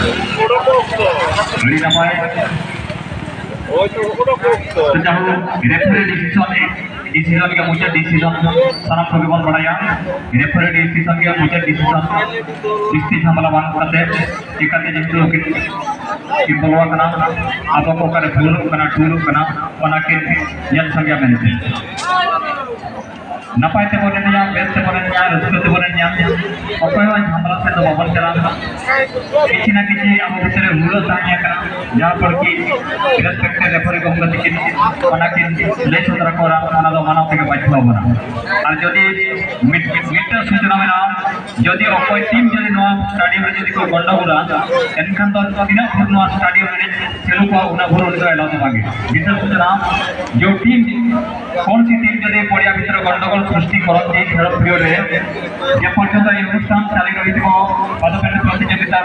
Beri namai. Sejauh referee decision decision के मुझे decision सारा प्रोग्राम बढ़ाया referee decision के मुझे decision इस्ती झमला बांध करते इकट्ठे जिसको किम्बलवा करना आप को करे फूल करना टूर करना बना के यह संज्ञा बनते नपाय ते बोले निया बेस ते बोले निया रस्ते ते बोले निया अकोय वा हमरा से तो बाबन करा किसी ना किसी अब भीतर रूल तानिया करा जहां पर कि रेस्पेक्टेड रेफरी को हम दिखिन बना के ले सुतरा कोरा खाना दो मानव के बाध्य बना और यदि मीटर सूचना में नाम यदि अकोय टीम जदि नो स्टेडियम रे यदि कोई गंडगोला एनखान तो दिना भर नो स्टेडियम रे खेलु को उना भर उनको एलाउ तो मागे मीटर सूचना जो टीम कौन सी टीम जदि पड़िया भीतर गंडगोल सृष्टि करते खेल पिरियड रे जे पर्यंत ए अनुष्ठान चालू रही पदक प्रतियोगिता